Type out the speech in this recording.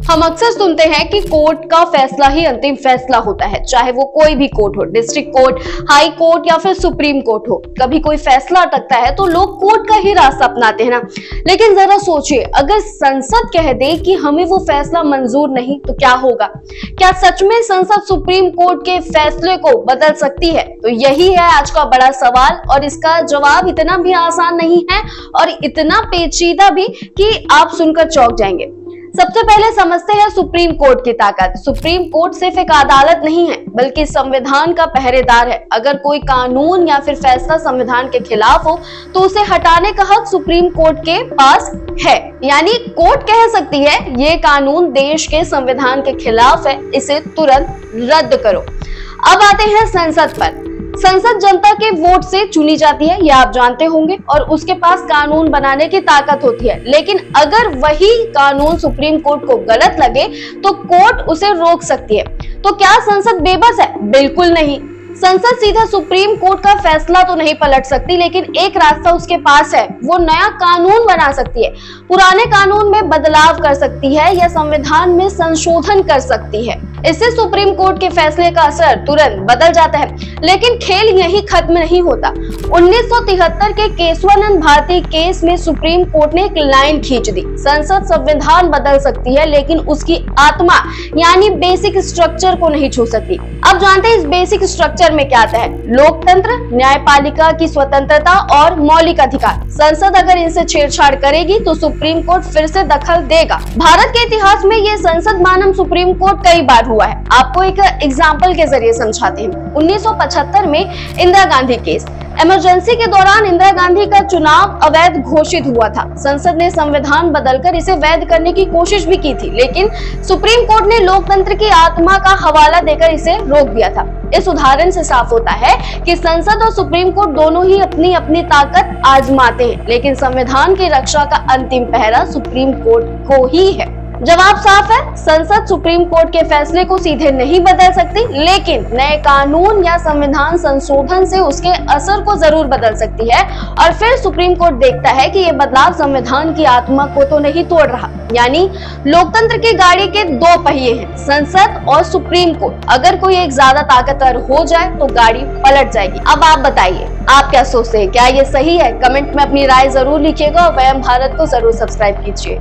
हम अक्सर सुनते हैं कि कोर्ट का फैसला ही अंतिम फैसला होता है, चाहे वो कोई भी कोर्ट हो, डिस्ट्रिक्ट कोर्ट, हाई कोर्ट या फिर सुप्रीम कोर्ट हो। कभी कोई फैसला अटकता है तो लोग कोर्ट का ही रास्ता अपनाते हैं ना। लेकिन जरा सोचिए, अगर संसद कह दे कि हमें वो फैसला मंजूर नहीं तो क्या होगा? क्या सच में संसद सुप्रीम कोर्ट के फैसले को बदल सकती है? तो यही है आज का बड़ा सवाल, और इसका जवाब इतना भी आसान नहीं है और इतना पेचीदा भी कि आप सुनकर चौंक जाएंगे। सबसे पहले समझते हैं सुप्रीम कोर्ट की ताकत। सुप्रीम कोर्ट सिर्फ एक अदालत नहीं है, बल्कि संविधान का पहरेदार है। अगर कोई कानून या फिर फैसला संविधान के खिलाफ हो तो उसे हटाने का हक सुप्रीम कोर्ट के पास है। यानी कोर्ट कह सकती है ये कानून देश के संविधान के खिलाफ है, इसे तुरंत रद्द करो। अब आते हैं संसद पर। संसद जनता के वोट से चुनी जाती है, यह आप जानते होंगे, और उसके पास कानून बनाने की ताकत होती है। लेकिन अगर वही कानून सुप्रीम कोर्ट को गलत लगे तो कोर्ट उसे रोक सकती है। तो क्या संसद बेबस है? बिल्कुल नहीं। संसद सीधा सुप्रीम कोर्ट का फैसला तो नहीं पलट सकती, लेकिन एक रास्ता उसके पास है, वो नया कानून बना सकती है, पुराने कानून में बदलाव कर सकती है या संविधान में संशोधन कर सकती है। इससे सुप्रीम कोर्ट के फैसले का असर तुरंत बदल जाता है। लेकिन खेल यही खत्म नहीं होता। 1973 के केशवानंद भारती केस में सुप्रीम कोर्ट ने एक लाइन खींच दी, संसद संविधान बदल सकती है लेकिन उसकी आत्मा यानी बेसिक स्ट्रक्चर को नहीं छू सकती। अब जानते हैं इस बेसिक स्ट्रक्चर में क्या आता है? लोकतंत्र, न्यायपालिका की स्वतंत्रता और मौलिक अधिकार। संसद अगर इनसे छेड़छाड़ करेगी तो सुप्रीम कोर्ट फिर से दखल देगा। भारत के इतिहास में ये संसद मानम सुप्रीम कोर्ट कई बार हुआ है। आपको एक एग्जाम्पल के जरिए समझाते हैं। 1975 में इंदिरा गांधी केस। इमरजेंसी के दौरान इंदिरा गांधी का चुनाव अवैध घोषित हुआ था। संसद ने संविधान बदलकर इसे वैध करने की कोशिश भी की थी, लेकिन सुप्रीम कोर्ट ने लोकतंत्र की आत्मा का हवाला देकर इसे रोक दिया था। इस उदाहरण से साफ होता है कि संसद और सुप्रीम कोर्ट दोनों ही अपनी अपनी ताकत आजमाते हैं, लेकिन संविधान की रक्षा का अंतिम पहरा सुप्रीम कोर्ट को ही है। जवाब साफ है, संसद सुप्रीम कोर्ट के फैसले को सीधे नहीं बदल सकती, लेकिन नए कानून या संविधान संशोधन से उसके असर को जरूर बदल सकती है। और फिर सुप्रीम कोर्ट देखता है कि ये बदलाव संविधान की आत्मा को तो नहीं तोड़ रहा। यानी लोकतंत्र की गाड़ी के दो पहिए हैं, संसद और सुप्रीम कोर्ट। अगर कोई एक ज्यादा ताकतवर हो जाए तो गाड़ी पलट जाएगी। अब आप बताइए, आप क्या सोचते हैं? क्या ये सही है? कमेंट में अपनी राय जरूर लिखिएगा और वयम भारत को जरूर सब्सक्राइब कीजिए।